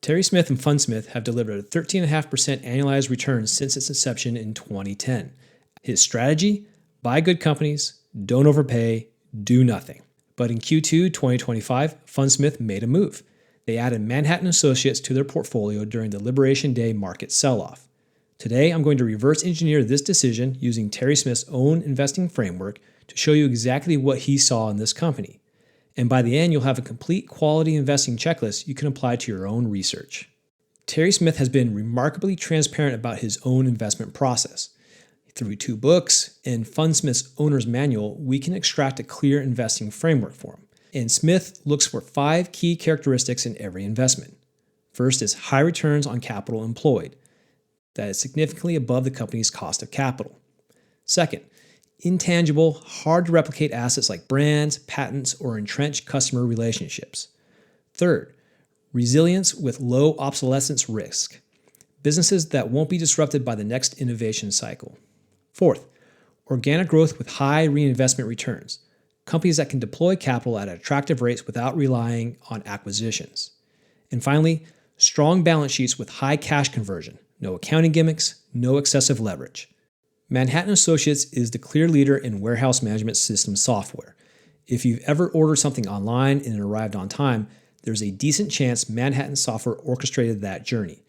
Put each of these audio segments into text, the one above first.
Terry Smith and Fundsmith have delivered a 13.5% annualized return since its inception in 2010. His strategy? Buy good companies, don't overpay, do nothing. But in Q2 2025, Fundsmith made a move. They added Manhattan Associates to their portfolio during the Liberation Day market sell-off. Today, I'm going to reverse engineer this decision using Terry Smith's own investing framework to show you exactly what he saw in this company. And by the end, you'll have a complete quality investing checklist you can apply to your own research. Terry Smith has been remarkably transparent about his own investment process. Through 2 books and Fundsmith's owner's manual, we can extract a clear investing framework for him. And Smith looks for 5 key characteristics in every investment. First is high returns on capital employed. That is significantly above the company's cost of capital. Second, intangible, hard-to-replicate assets like brands, patents, or entrenched customer relationships. Third, resilience with low obsolescence risk. Businesses that won't be disrupted by the next innovation cycle. Fourth, organic growth with high reinvestment returns. Companies that can deploy capital at attractive rates without relying on acquisitions. And finally, strong balance sheets with high cash conversion. No accounting gimmicks, no excessive leverage. Manhattan Associates is the clear leader in warehouse management system software. If you've ever ordered something online and it arrived on time, there's a decent chance Manhattan Software orchestrated that journey.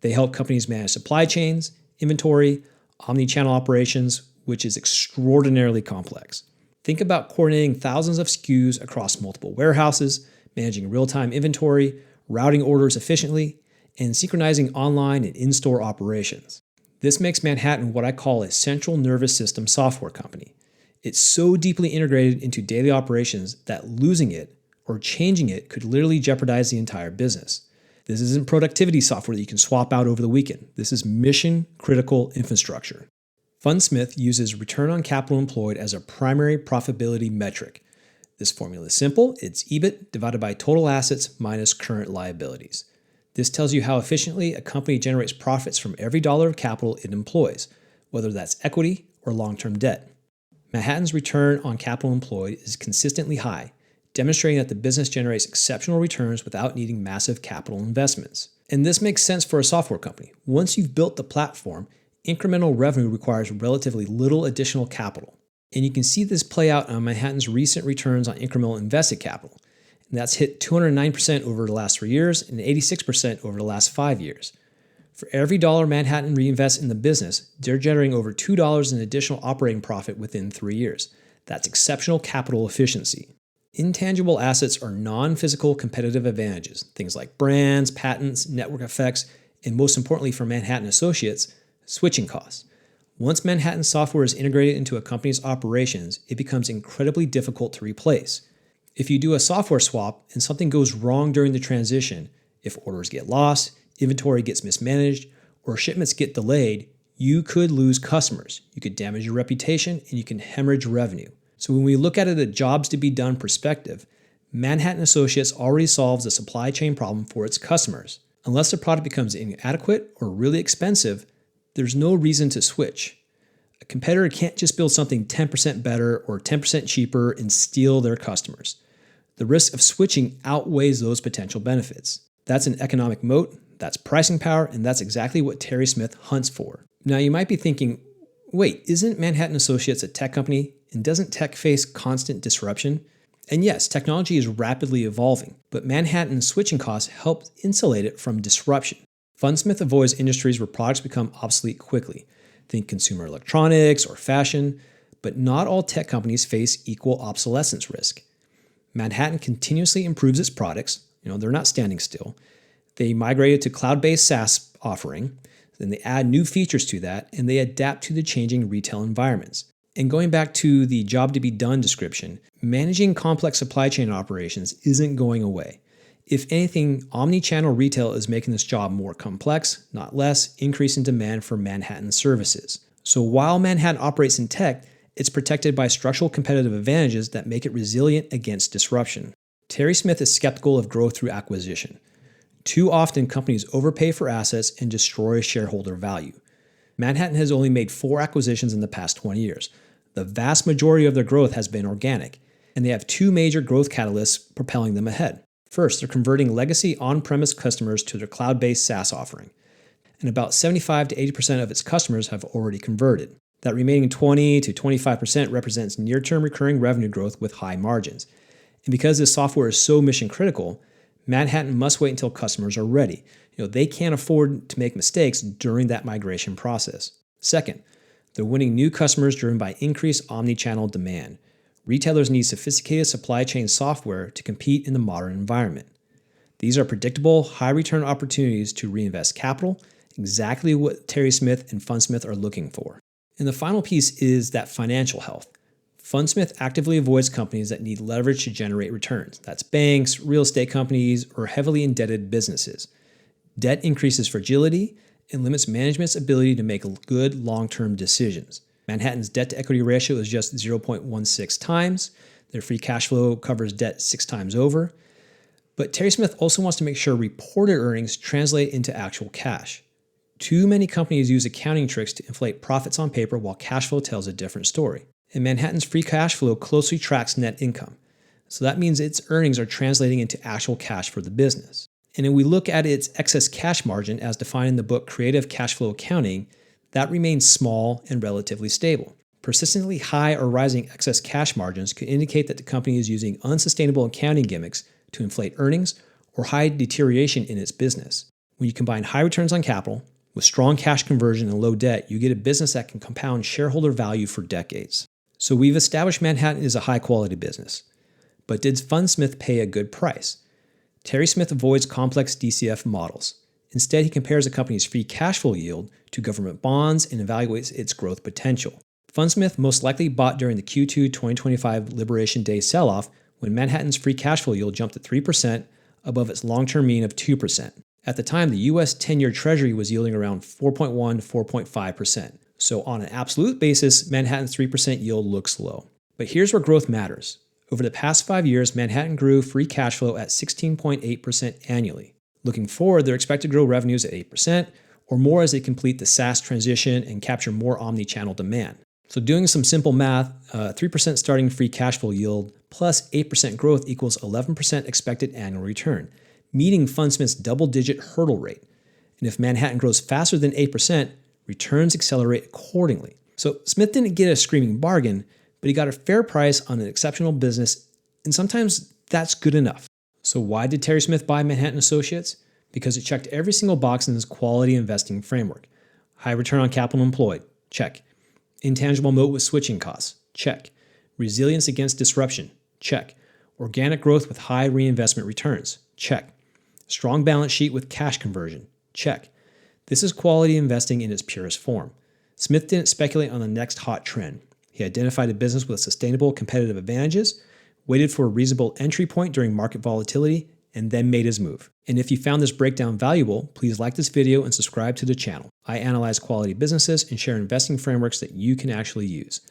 They help companies manage supply chains, inventory, omni-channel operations, which is extraordinarily complex. Think about coordinating thousands of SKUs across multiple warehouses, managing real-time inventory, routing orders efficiently, and synchronizing online and in-store operations. This makes Manhattan what I call a central nervous system software company. It's so deeply integrated into daily operations that losing it or changing it could literally jeopardize the entire business. This isn't productivity software that you can swap out over the weekend. This is mission-critical infrastructure. Fundsmith uses return on capital employed as a primary profitability metric. This formula is simple. It's EBIT divided by total assets minus current liabilities. This tells you how efficiently a company generates profits from every dollar of capital it employs, whether that's equity or long-term debt. Manhattan's return on capital employed is consistently high, demonstrating that the business generates exceptional returns without needing massive capital investments. And this makes sense for a software company. Once you've built the platform, incremental revenue requires relatively little additional capital. And you can see this play out on Manhattan's recent returns on incremental invested capital. And that's hit 209% over the last 3 years and 86% over the last 5 years. For every dollar Manhattan reinvests in the business, they're generating over $2 in additional operating profit within 3 years. That's exceptional capital efficiency. Intangible assets are non-physical competitive advantages, things like brands, patents, network effects, and most importantly for Manhattan Associates, switching costs. Once Manhattan software is integrated into a company's operations, it becomes incredibly difficult to replace. If you do a software swap and something goes wrong during the transition, if orders get lost, inventory gets mismanaged, or shipments get delayed, you could lose customers, you could damage your reputation, and you can hemorrhage revenue. So when we look at it at jobs to be done perspective, Manhattan Associates already solves the supply chain problem for its customers. Unless the product becomes inadequate or really expensive, there's no reason to switch. A competitor can't just build something 10% better or 10% cheaper and steal their customers. The risk of switching outweighs those potential benefits. That's an economic moat, that's pricing power, and that's exactly what Terry Smith hunts for. Now you might be thinking, wait, isn't Manhattan Associates a tech company, and doesn't tech face constant disruption? And yes, technology is rapidly evolving, but Manhattan's switching costs help insulate it from disruption. Fundsmith avoids industries where products become obsolete quickly. Think consumer electronics or fashion, but not all tech companies face equal obsolescence risk. Manhattan continuously improves its products. They're not standing still. They migrated to cloud-based SaaS offering, then they add new features to that, and they adapt to the changing retail environments. And going back to the job to be done description, managing complex supply chain operations isn't going away. If anything, omni-channel retail is making this job more complex, not less, increasing demand for Manhattan services. So while Manhattan operates in tech, it's protected by structural competitive advantages that make it resilient against disruption. Terry Smith is skeptical of growth through acquisition. Too often, companies overpay for assets and destroy shareholder value. Manhattan has only made 4 acquisitions in the past 20 years. The vast majority of their growth has been organic, and they have 2 major growth catalysts propelling them ahead. First, they're converting legacy on-premise customers to their cloud-based SaaS offering. And about 75 to 80% of its customers have already converted. That remaining 20 to 25% represents near-term recurring revenue growth with high margins. And because this software is so mission-critical, Manhattan must wait until customers are ready. They can't afford to make mistakes during that migration process. Second, they're winning new customers driven by increased omni-channel demand. Retailers need sophisticated supply chain software to compete in the modern environment. These are predictable, high-return opportunities to reinvest capital, exactly what Terry Smith and Fundsmith are looking for. And the final piece is that financial health. Fundsmith actively avoids companies that need leverage to generate returns. That's banks, real estate companies, or heavily indebted businesses. Debt increases fragility and limits management's ability to make good long-term decisions. Manhattan's debt-to-equity ratio is just 0.16 times. Their free cash flow covers debt 6 times over. But Terry Smith also wants to make sure reported earnings translate into actual cash. Too many companies use accounting tricks to inflate profits on paper while cash flow tells a different story. And Manhattan's free cash flow closely tracks net income. So that means its earnings are translating into actual cash for the business. And if we look at its excess cash margin as defined in the book Creative Cash Flow Accounting, that remains small and relatively stable. Persistently high or rising excess cash margins could indicate that the company is using unsustainable accounting gimmicks to inflate earnings or hide deterioration in its business. When you combine high returns on capital with strong cash conversion and low debt, you get a business that can compound shareholder value for decades. So we've established Manhattan is a high-quality business. But did Fundsmith pay a good price? Terry Smith avoids complex DCF models. Instead, he compares a company's free cash flow yield to government bonds and evaluates its growth potential. Fundsmith most likely bought during the Q2 2025 Liberation Day sell-off when Manhattan's free cash flow yield jumped to 3% above its long-term mean of 2%. At the time, the U.S. 10-year Treasury was yielding around 4.1 to 4.5%. So on an absolute basis, Manhattan's 3% yield looks low. But here's where growth matters. Over the past 5 years, Manhattan grew free cash flow at 16.8% annually. Looking forward, they're expected to grow revenues at 8% or more as they complete the SaaS transition and capture more omni-channel demand. So doing some simple math, 3% starting free cash flow yield plus 8% growth equals 11% expected annual return, meeting Fundsmith's double-digit hurdle rate. And if Manhattan grows faster than 8%, returns accelerate accordingly. So Smith didn't get a screaming bargain, but he got a fair price on an exceptional business, and sometimes that's good enough. So why did Terry Smith buy Manhattan Associates? Because it checked every single box in his quality investing framework. High return on capital employed, check. Intangible moat with switching costs, check. Resilience against disruption, check. Organic growth with high reinvestment returns, check. Strong balance sheet with cash conversion, check. This is quality investing in its purest form. Smith didn't speculate on the next hot trend. He identified a business with sustainable competitive advantages, waited for a reasonable entry point during market volatility, and then made his move. And if you found this breakdown valuable, please like this video and subscribe to the channel. I analyze quality businesses and share investing frameworks that you can actually use.